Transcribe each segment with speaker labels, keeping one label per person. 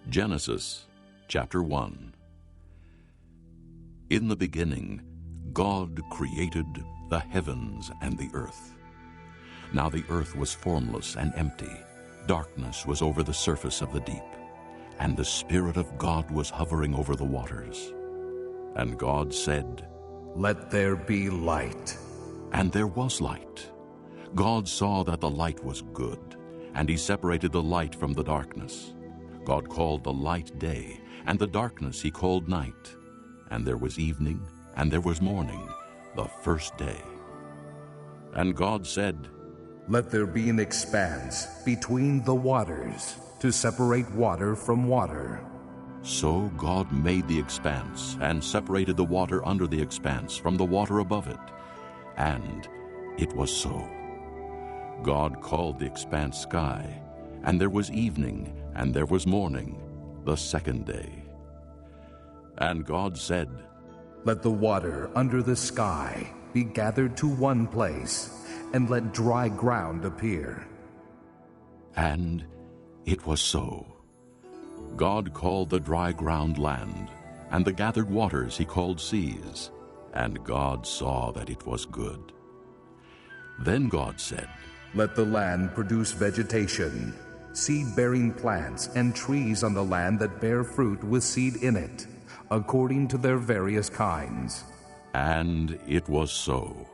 Speaker 1: Genesis chapter 1. In the beginning, God created the heavens and the earth. Now the earth was formless and empty. Darkness was over the surface of the deep, and the Spirit of God was hovering over the waters. And God said,
Speaker 2: "Let there be light."
Speaker 1: And there was light. God saw that the light was good, and he separated the light from the darkness. God called the light day, and the darkness he called night. And there was evening, and there was morning, the first day. And God said,
Speaker 2: "Let there be an expanse between the waters to separate water from water."
Speaker 1: So God made the expanse, and separated the water under the expanse from the water above it. And it was so. God called the expanse sky, and there was evening, and there was morning, the second day. And God said,
Speaker 2: "Let the water under the sky be gathered to one place, and let dry ground appear."
Speaker 1: And it was so. God called the dry ground land, and the gathered waters he called seas. And God saw that it was good. Then God said,
Speaker 2: "Let the land produce vegetation, seed-bearing plants and trees on the land that bear fruit with seed in it, according to their various kinds."
Speaker 1: And it was so.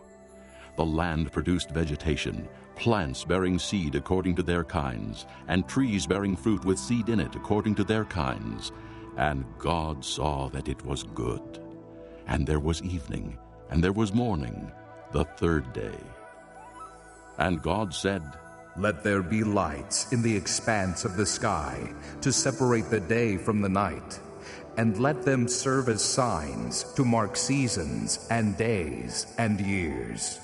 Speaker 1: The land produced vegetation, plants bearing seed according to their kinds, and trees bearing fruit with seed in it according to their kinds. And God saw that it was good. And there was evening, and there was morning, the third day. And God said,
Speaker 2: "Let there be lights in the expanse of the sky to separate the day from the night, and let them serve as signs to mark seasons and days and years.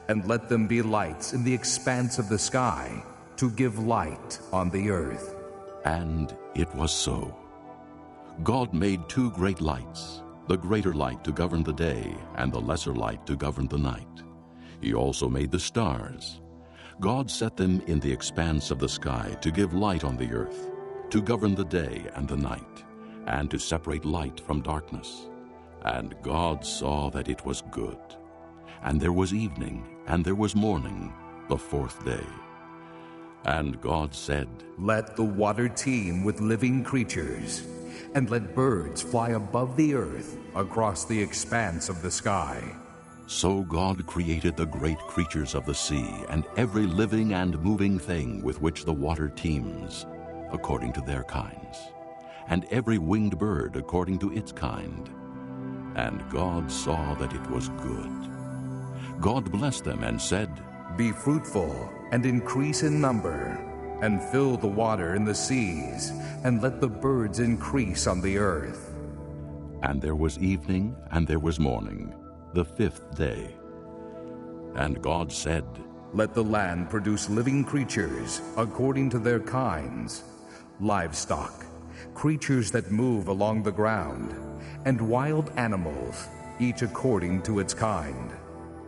Speaker 2: And let them be lights in the expanse of the sky to give light on the earth."
Speaker 1: And it was so. God made two great lights, the greater light to govern the day, and the lesser light to govern the night. He also made the stars. God set them in the expanse of the sky to give light on the earth, to govern the day and the night, and to separate light from darkness. And God saw that it was good. And there was evening, and there was morning, the fourth day. And God said,
Speaker 2: "Let the water teem with living creatures, and let birds fly above the earth across the expanse of the sky."
Speaker 1: So God created the great creatures of the sea, and every living and moving thing with which the water teems, according to their kinds, and every winged bird according to its kind. And God saw that it was good. God blessed them and said,
Speaker 2: "Be fruitful and increase in number, and fill the water in the seas, and let the birds increase on the earth."
Speaker 1: And there was evening, and there was morning, the fifth day. And God said,
Speaker 2: "Let the land produce living creatures according to their kinds, livestock, creatures that move along the ground, and wild animals, each according to its kind."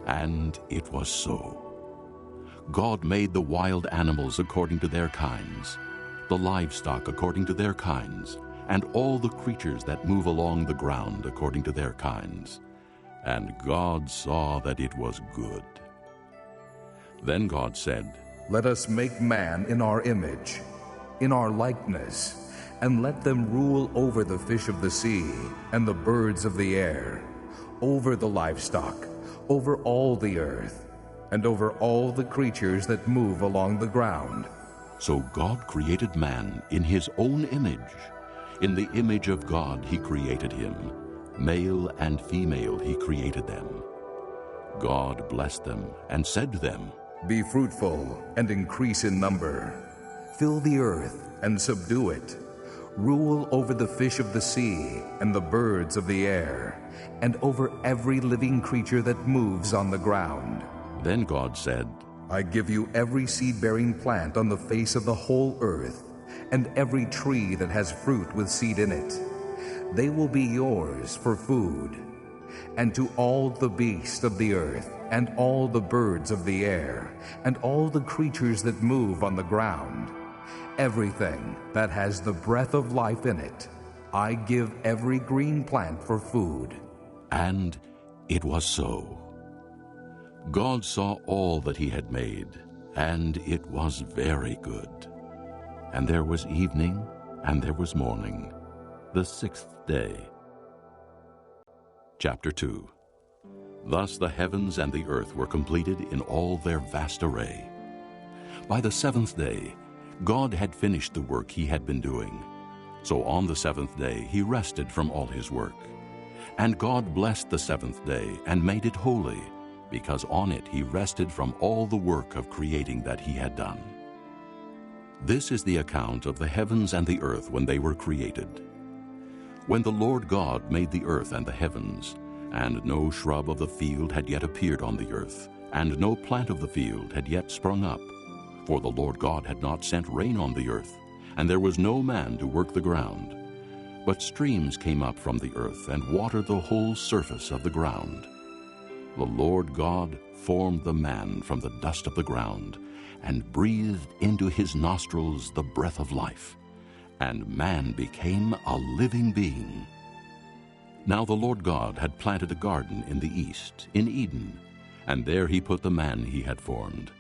Speaker 1: And it was so. God made the wild animals according to their kinds, the livestock according to their kinds, and all the creatures that move along the ground according to their kinds. And God saw that it was good. Then God said,
Speaker 2: "Let us make man in our image, in our likeness, and let them rule over the fish of the sea and the birds of the air, over the livestock, over all the earth, and over all the creatures that move along the ground."
Speaker 1: So God created man in his own image. In the image of God he created him. Male and female he created them. God blessed them and said to them,
Speaker 2: "Be fruitful and increase in number. Fill the earth and subdue it. Rule over the fish of the sea and the birds of the air, and over every living creature that moves on the ground."
Speaker 1: Then God said,
Speaker 2: "I give you every seed-bearing plant on the face of the whole earth, and every tree that has fruit with seed in it. They will be yours for food. And to all the beasts of the earth, and all the birds of the air, and all the creatures that move on the ground, everything that has the breath of life in it. I give every green plant for food."
Speaker 1: And it was so. God saw all that he had made, and it was very good. And there was evening, and there was morning, the sixth day. Chapter 2. Thus the heavens and the earth were completed in all their vast array. By the seventh day, God had finished the work he had been doing. So on the seventh day he rested from all his work. And God blessed the seventh day and made it holy, because on it he rested from all the work of creating that he had done. This is the account of the heavens and the earth when they were created. When the Lord God made the earth and the heavens, and no shrub of the field had yet appeared on the earth, and no plant of the field had yet sprung up, for the Lord God had not sent rain on the earth, and there was no man to work the ground. But streams came up from the earth and watered the whole surface of the ground. The Lord God formed the man from the dust of the ground, and breathed into his nostrils the breath of life, and man became a living being. Now the Lord God had planted a garden in the east, in Eden, and there he put the man he had formed.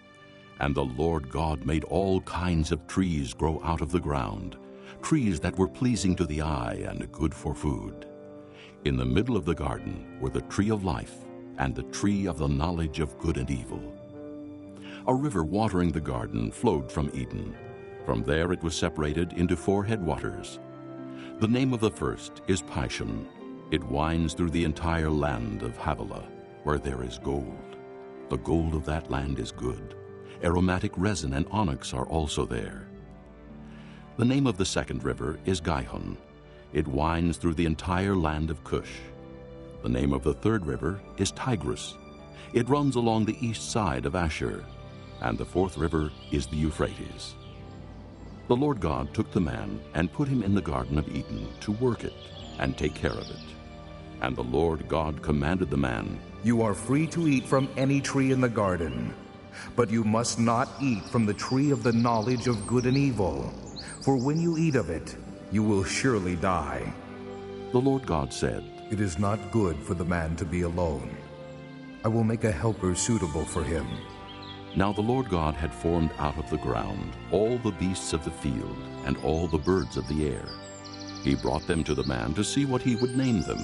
Speaker 1: And the Lord God made all kinds of trees grow out of the ground, trees that were pleasing to the eye and good for food. In the middle of the garden were the tree of life and the tree of the knowledge of good and evil. A river watering the garden flowed from Eden. From there it was separated into 4 headwaters. The name of the first is Pishon. It winds through the entire land of Havilah, where there is gold. The gold of that land is good. Aromatic resin and onyx are also there. The name of the second river is Gihon. It winds through the entire land of Cush. The name of the third river is Tigris. It runs along the east side of Ashur. And the fourth river is the Euphrates. The Lord God took the man and put him in the Garden of Eden to work it and take care of it. And the Lord God commanded the man,
Speaker 2: "You are free to eat from any tree in the garden, but you must not eat from the tree of the knowledge of good and evil, for when you eat of it, you will surely die."
Speaker 1: The Lord God said,
Speaker 2: "It is not good for the man to be alone. I will make a helper suitable for him."
Speaker 1: Now the Lord God had formed out of the ground all the beasts of the field and all the birds of the air. He brought them to the man to see what he would name them.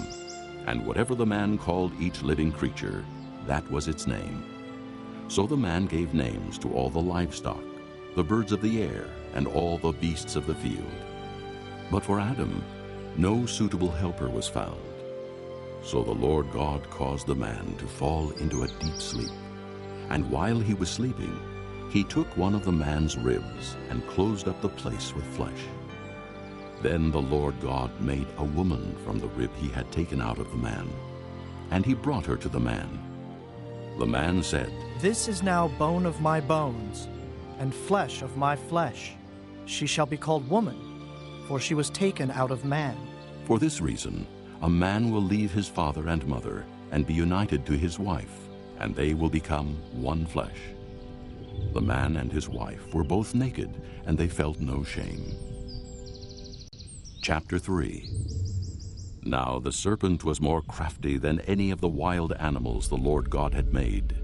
Speaker 1: And whatever the man called each living creature, that was its name. So the man gave names to all the livestock, the birds of the air, and all the beasts of the field. But for Adam, no suitable helper was found. So the Lord God caused the man to fall into a deep sleep. And while he was sleeping, he took one of the man's ribs and closed up the place with flesh. Then the Lord God made a woman from the rib he had taken out of the man, and he brought her to the man. The man said,
Speaker 3: "This is now bone of my bones, and flesh of my flesh. She shall be called woman, for she was taken out of man."
Speaker 1: For this reason, a man will leave his father and mother and be united to his wife, and they will become one flesh. The man and his wife were both naked, and they felt no shame. Chapter 3. Now the serpent was more crafty than any of the wild animals the Lord God had made.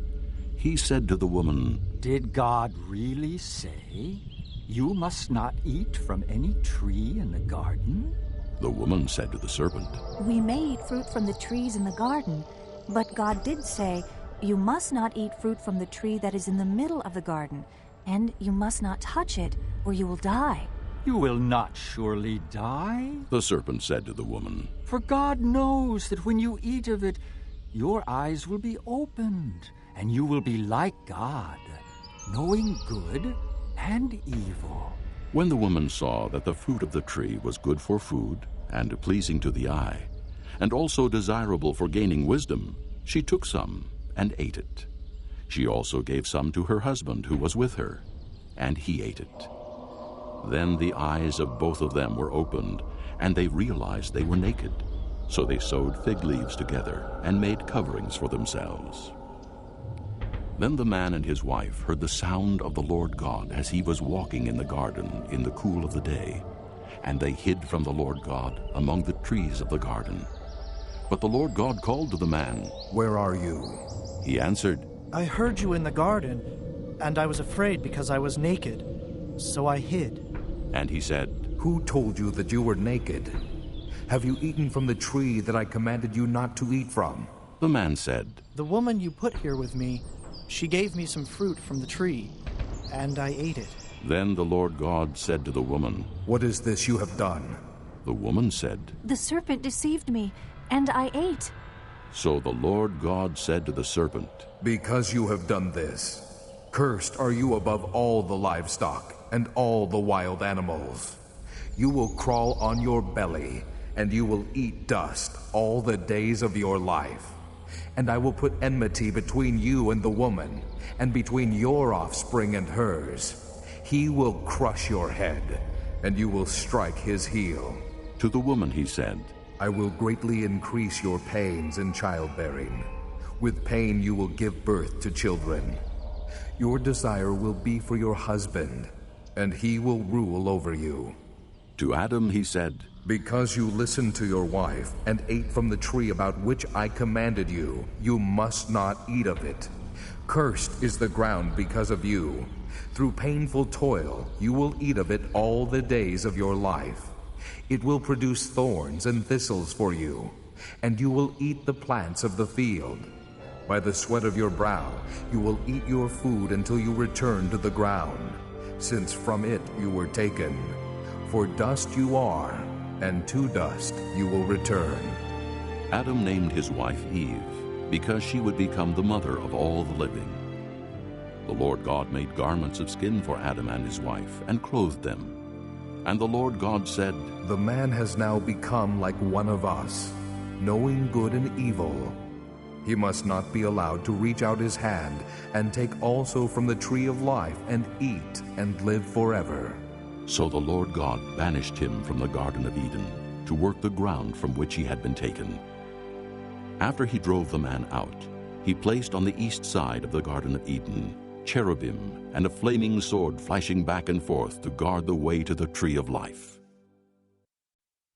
Speaker 1: He said to the woman,
Speaker 4: "Did God really say, 'You must not eat from any tree in the garden'?"
Speaker 1: The woman said to the serpent,
Speaker 5: "We may eat fruit from the trees in the garden, but God did say, 'You must not eat fruit from the tree that is in the middle of the garden, and you must not touch it, or you will die.'"
Speaker 4: "You will not surely die,"
Speaker 1: the serpent said to the woman,
Speaker 4: "for God knows that when you eat of it, your eyes will be opened, and you will be like God, knowing good and evil."
Speaker 1: When the woman saw that the fruit of the tree was good for food and pleasing to the eye, and also desirable for gaining wisdom, she took some and ate it. She also gave some to her husband who was with her, and he ate it. Then the eyes of both of them were opened, and they realized they were naked. So they sewed fig leaves together and made coverings for themselves. Then the man and his wife heard the sound of the Lord God as he was walking in the garden in the cool of the day, and they hid from the Lord God among the trees of the garden. But the Lord God called to the man,
Speaker 2: "Where are you?"
Speaker 1: He answered,
Speaker 3: I heard you in the garden, and I was afraid because I was naked, so I hid.
Speaker 1: and he said,
Speaker 2: "Who told you that you were naked? Have you eaten from the tree that I commanded you not to eat from?"
Speaker 1: The man said,
Speaker 3: The woman you put here with me, she gave me some fruit from the tree, and I ate it.
Speaker 1: Then the Lord God said to the woman,
Speaker 2: "What is this you have done?"
Speaker 1: The woman said,
Speaker 5: The serpent deceived me, and I ate.
Speaker 1: So the Lord God said to the serpent,
Speaker 2: "Because you have done this, cursed are you above all the livestock and all the wild animals. You will crawl on your belly, and you will eat dust all the days of your life. And I will put enmity between you and the woman, and between your offspring and hers. He will crush your head, and you will strike his heel."
Speaker 1: To the woman he said,
Speaker 2: "I will greatly increase your pains in childbearing. With pain you will give birth to children. Your desire will be for your husband, and he will rule over you."
Speaker 1: To Adam he said,
Speaker 2: "Because you listened to your wife and ate from the tree about which I commanded you, you must not eat of it. Cursed is the ground because of you. Through painful toil you will eat of it all the days of your life. It will produce thorns and thistles for you, and you will eat the plants of the field. By the sweat of your brow you will eat your food until you return to the ground, since from it you were taken. For dust you are, and to dust you will return."
Speaker 1: Adam named his wife Eve, because she would become the mother of all the living. The Lord God made garments of skin for Adam and his wife, and clothed them. And the Lord God said,
Speaker 2: "The man has now become like one of us, knowing good and evil. He must not be allowed to reach out his hand and take also from the tree of life and eat and live forever."
Speaker 1: So the Lord God banished him from the Garden of Eden to work the ground from which he had been taken. After he drove the man out, he placed on the east side of the Garden of Eden cherubim and a flaming sword flashing back and forth to guard the way to the tree of life.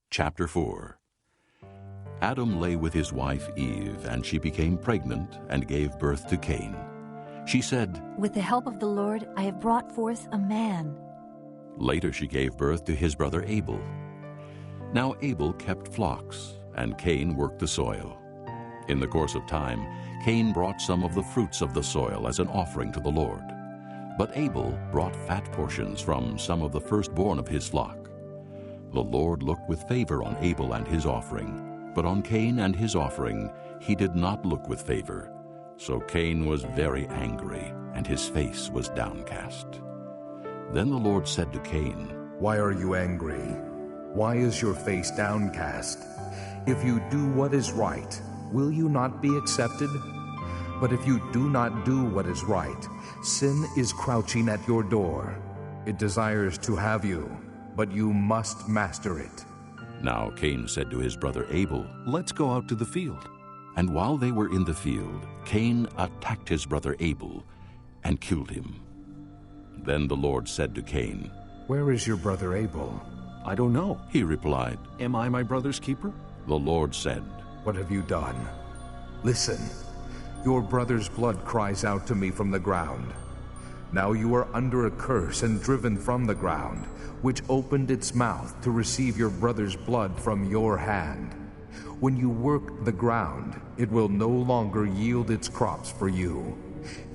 Speaker 1: Chapter 4. Adam lay with his wife Eve, and she became pregnant and gave birth to Cain. She said,
Speaker 5: With the help of the Lord, I have brought forth a man.
Speaker 1: Later she gave birth to his brother Abel. Now Abel kept flocks, and Cain worked the soil. In the course of time, Cain brought some of the fruits of the soil as an offering to the Lord. But Abel brought fat portions from some of the firstborn of his flock. The Lord looked with favor on Abel and his offering, but on Cain and his offering he did not look with favor. So Cain was very angry, and his face was downcast. Then the Lord said to Cain,
Speaker 2: "Why are you angry? Why is your face downcast? If you do what is right, will you not be accepted? But if you do not do what is right, sin is crouching at your door. It desires to have you, but you must master it."
Speaker 1: Now Cain said to his brother Abel,
Speaker 6: "Let's go out to the field."
Speaker 1: And while they were in the field, Cain attacked his brother Abel and killed him. Then the Lord said to Cain,
Speaker 2: "Where is your brother Abel?"
Speaker 6: "I don't know."
Speaker 1: He replied.
Speaker 6: "Am I my brother's keeper?"
Speaker 1: The Lord said,
Speaker 2: "What have you done? Listen, your brother's blood cries out to me from the ground. Now you are under a curse and driven from the ground, which opened its mouth to receive your brother's blood from your hand. When you work the ground, it will no longer yield its crops for you.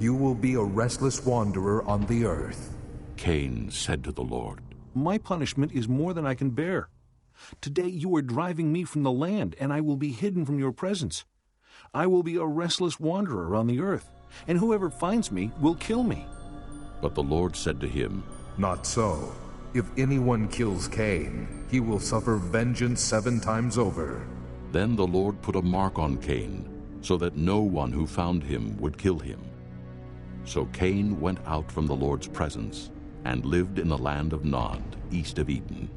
Speaker 2: You will be a restless wanderer on the earth."
Speaker 1: Cain said to the Lord,
Speaker 6: "My punishment is more than I can bear. Today you are driving me from the land, and I will be hidden from your presence. I will be a restless wanderer on the earth, and whoever finds me will kill me."
Speaker 1: But the Lord said to him,
Speaker 2: "Not so. If anyone kills Cain, he will suffer vengeance 7 times over."
Speaker 1: Then the Lord put a mark on Cain, so that no one who found him would kill him. So Cain went out from the Lord's presence and lived in the land of Nod, east of Eden.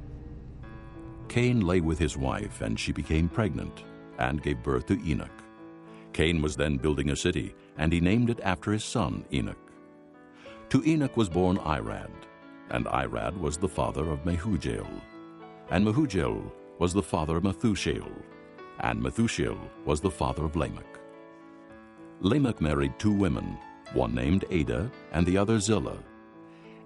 Speaker 1: Cain lay with his wife, and she became pregnant and gave birth to Enoch. Cain was then building a city, and he named it after his son Enoch. To Enoch was born Irad, and Irad was the father of Mehujael. And Mehujael was the father of Methushael, and Methushael was the father of Lamech. Lamech married 2 women, one named Ada and the other Zillah.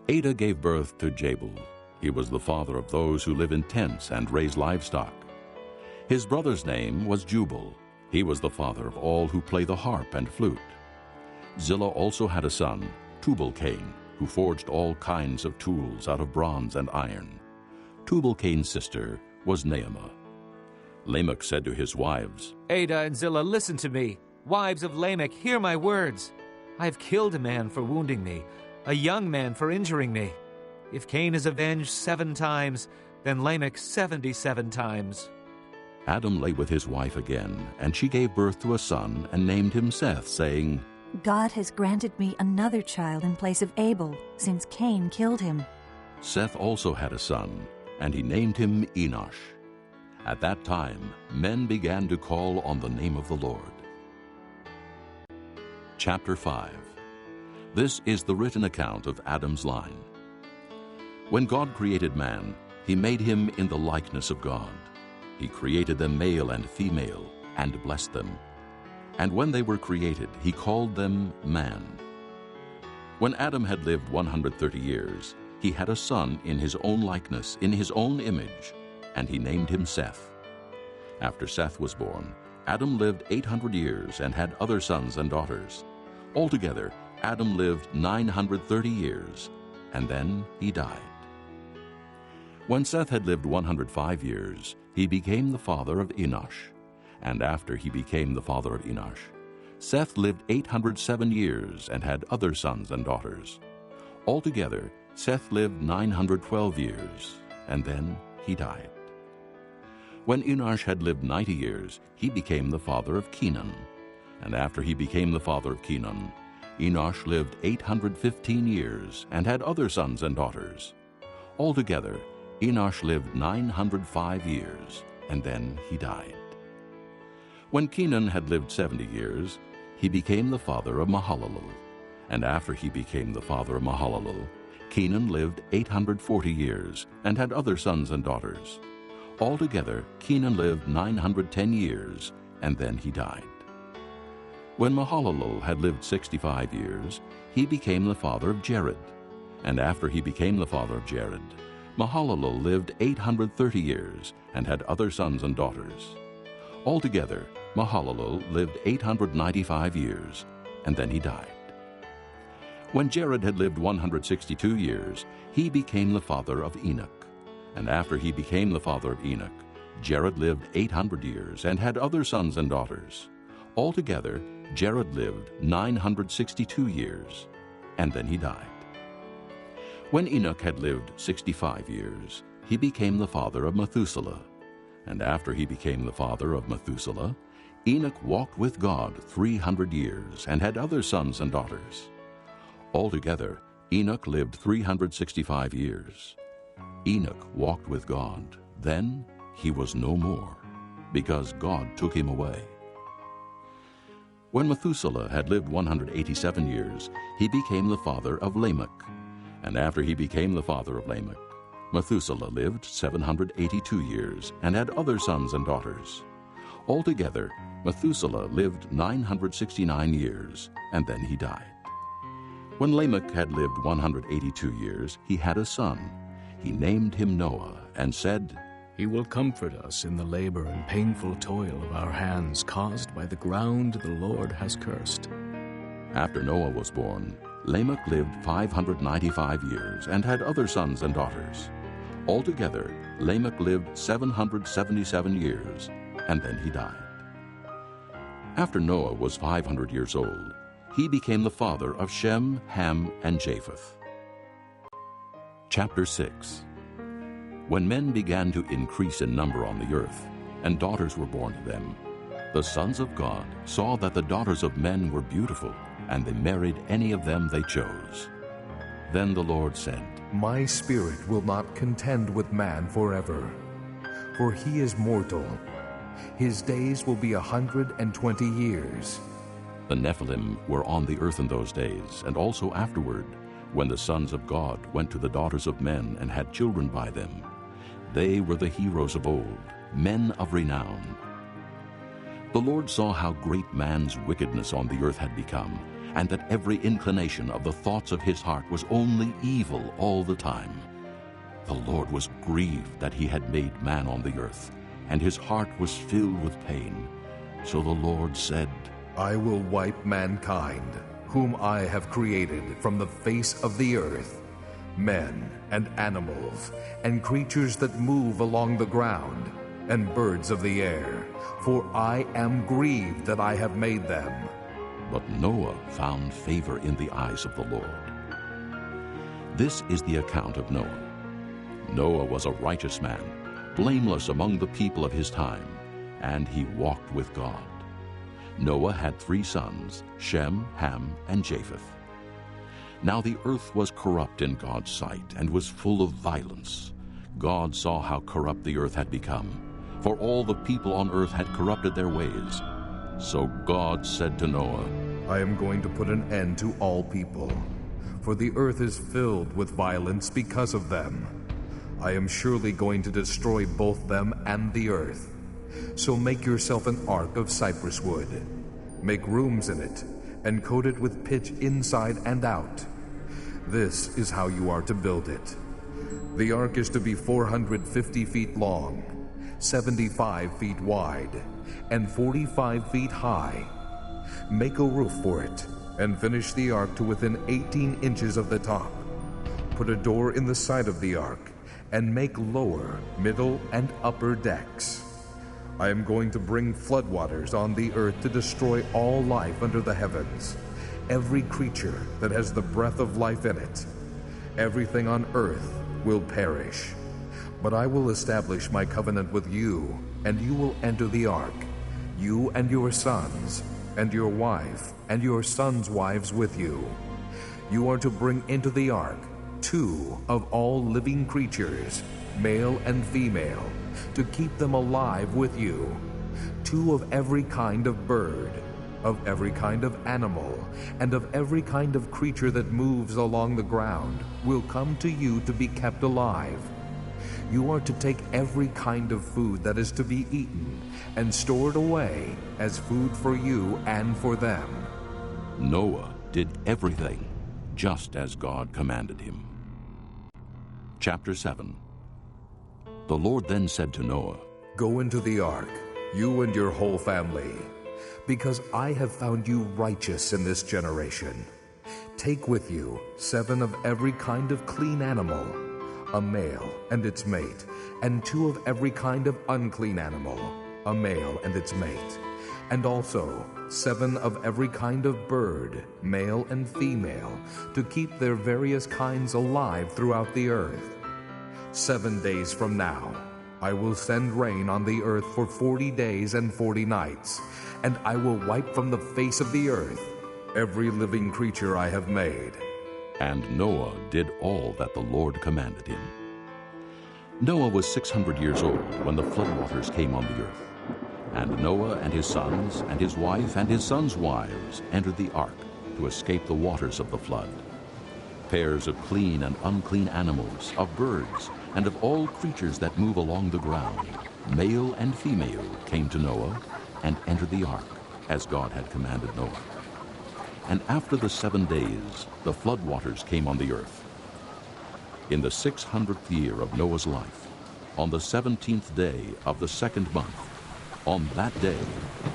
Speaker 1: Ada gave birth to Jabal. He was the father of those who live in tents and raise livestock. His brother's name was Jubal. He was the father of all who play the harp and flute. Zillah also had a son, Tubal-Cain, who forged all kinds of tools out of bronze and iron. Tubal-Cain's sister was Naamah. Lamech said to his wives,
Speaker 7: Ada and Zillah, listen to me. Wives of Lamech, hear my words. I have killed a man for wounding me, a young man for injuring me. If Cain is avenged 7 times, then Lamech 77 times.
Speaker 1: Adam lay with his wife again, and she gave birth to a son and named him Seth, saying,
Speaker 5: God has granted me another child in place of Abel, since Cain killed him.
Speaker 1: Seth also had a son, and he named him Enosh. At that time, men began to call on the name of the Lord. Chapter 5. This is the written account of Adam's line. When God created man, he made him in the likeness of God. He created them male and female, and blessed them. And when they were created, he called them man. When Adam had lived 130 years, he had a son in his own likeness, in his own image, and he named him Seth. After Seth was born, Adam lived 800 years and had other sons and daughters. Altogether, Adam lived 930 years, and then he died. When Seth had lived 105 years, he became the father of Enosh. And after he became the father of Enosh, Seth lived 807 years and had other sons and daughters. Altogether, Seth lived 912 years, and then he died. When Enosh had lived 90 years, he became the father of Kenan. And after he became the father of Kenan, Enosh lived 815 years and had other sons and daughters. Altogether, Enosh lived 905 years, and then he died. When Kenan had lived 70 years, he became the father of Mahalalel. And after he became the father of Mahalalel, Kenan lived 840 years and had other sons and daughters. Altogether, Kenan lived 910 years, and then he died. When Mahalalel had lived 65 years, he became the father of Jared. And after he became the father of Jared, Mahalalel lived 830 years and had other sons and daughters. Altogether, Mahalalel lived 895 years, and then he died. When Jared had lived 162 years, he became the father of Enoch. And after he became the father of Enoch, Jared lived 800 years and had other sons and daughters. Altogether, Jared lived 962 years, and then he died. When Enoch had lived 65 years, he became the father of Methuselah. And after he became the father of Methuselah, Enoch walked with God 300 years and had other sons and daughters. Altogether, Enoch lived 365 years. Enoch walked with God. Then he was no more, because God took him away. When Methuselah had lived 187 years, he became the father of Lamech. And after he became the father of Lamech, Methuselah lived 782 years and had other sons and daughters. Altogether, Methuselah lived 969 years, and then he died. When Lamech had lived 182 years, he had a son. He named him Noah, and said,
Speaker 8: He will comfort us in the labor and painful toil of our hands caused by the ground the Lord has cursed.
Speaker 1: After Noah was born, Lamech lived 595 years and had other sons and daughters. Altogether, Lamech lived 777 years, and then he died. After Noah was 500 years old, he became the father of Shem, Ham, and Japheth. Chapter 6. When men began to increase in number on the earth, and daughters were born to them, the sons of God saw that the daughters of men were beautiful, and they married any of them they chose. Then the Lord said,
Speaker 2: My spirit will not contend with man forever, for he is mortal. His days will be 120 years.
Speaker 1: The Nephilim were on the earth in those days, and also afterward, when the sons of God went to the daughters of men and had children by them. They were the heroes of old, men of renown. The Lord saw how great man's wickedness on the earth had become, and that every inclination of the thoughts of his heart was only evil all the time. The Lord was grieved that he had made man on the earth, and his heart was filled with pain. So the Lord said,
Speaker 2: I will wipe mankind, whom I have created from the face of the earth, men and animals, and creatures that move along the ground, and birds of the air, for I am grieved that I have made them.
Speaker 1: But Noah found favor in the eyes of the Lord. This is the account of Noah. Noah was a righteous man, blameless among the people of his time, and he walked with God. Noah had 3 sons, Shem, Ham, and Japheth. Now the earth was corrupt in God's sight, and was full of violence. God saw how corrupt the earth had become, for all the people on earth had corrupted their ways. So God said to Noah,
Speaker 2: I am going to put an end to all people, for the earth is filled with violence because of them. I am surely going to destroy both them and the earth. So make yourself an ark of cypress wood. Make rooms in it, and coat it with pitch inside and out. This is how you are to build it. The ark is to be 450 feet long, 75 feet wide, and 45 feet high. Make a roof for it, and finish the ark to within 18 inches of the top. Put a door in the side of the ark, and make lower, middle, and upper decks. I am going to bring floodwaters on the earth to destroy all life under the heavens, every creature that has the breath of life in it. Everything on earth will perish. But I will establish my covenant with you, and you will enter the ark, you and your sons, and your wife, and your sons' wives with you. You are to bring into the ark 2 of all living creatures, male and female, to keep them alive with you. 2 of every kind of bird, of every kind of animal, and of every kind of creature that moves along the ground will come to you to be kept alive. You are to take every kind of food that is to be eaten and store it away as food for you and for them.
Speaker 1: Noah did everything just as God commanded him. Chapter 7. The Lord then said to Noah,
Speaker 2: Go into the ark, you and your whole family, because I have found you righteous in this generation. Take with you 7 of every kind of clean animal, a male and its mate, and 2 of every kind of unclean animal, a male and its mate, and also 7 of every kind of bird, male and female, to keep their various kinds alive throughout the earth. 7 days from now, I will send rain on the earth for 40 days and 40 nights, and I will wipe from the face of the earth every living creature I have made.
Speaker 1: And Noah did all that the Lord commanded him. Noah was 600 years old when the floodwaters came on the earth. And Noah and his sons and his wife and his sons' wives entered the ark to escape the waters of the flood. Pairs of clean and unclean animals, of birds, and of all creatures that move along the ground, male and female, came to Noah and entered the ark, as God had commanded Noah. And after the 7 days, the floodwaters came on the earth. In the 600th year of Noah's life, on the 17th day of the 2nd month, on that day,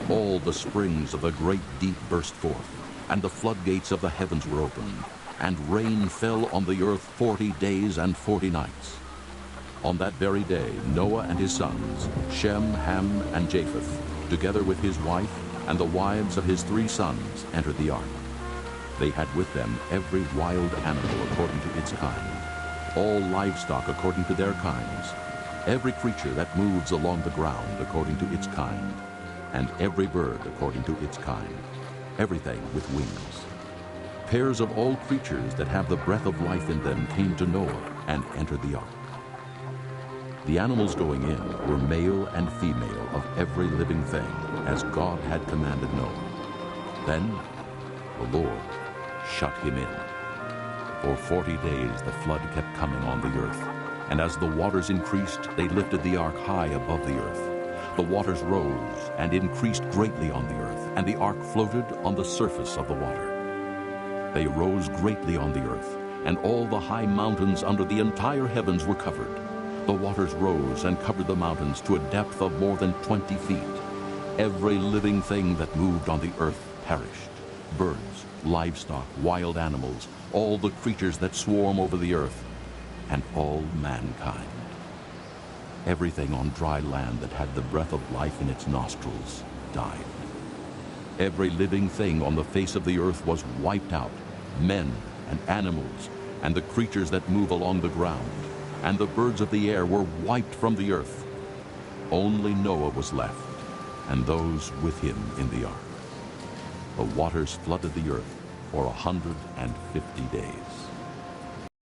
Speaker 1: all the springs of the great deep burst forth, and the floodgates of the heavens were opened, and rain fell on the earth 40 days and 40 nights. On that very day, Noah and his sons, Shem, Ham, and Japheth, together with his wife and the wives of his 3 sons, entered the ark. They had with them every wild animal according to its kind, all livestock according to their kinds, every creature that moves along the ground according to its kind, and every bird according to its kind, everything with wings. Pairs of all creatures that have the breath of life in them came to Noah and entered the ark. The animals going in were male and female of every living thing, as God had commanded Noah. Then the Lord shut him in. For 40 days the flood kept coming on the earth, and as the waters increased, they lifted the ark high above the earth. The waters rose and increased greatly on the earth, and the ark floated on the surface of the water. They rose greatly on the earth, and all the high mountains under the entire heavens were covered. The waters rose and covered the mountains to a depth of more than 20 feet. Every living thing that moved on the earth perished. Birds, livestock, wild animals, all the creatures that swarm over the earth, and all mankind. Everything on dry land that had the breath of life in its nostrils died. Every living thing on the face of the earth was wiped out, men and animals, and the creatures that move along the ground, and the birds of the air were wiped from the earth. Only Noah was left, and those with him in the ark. The waters flooded the earth for 150 days.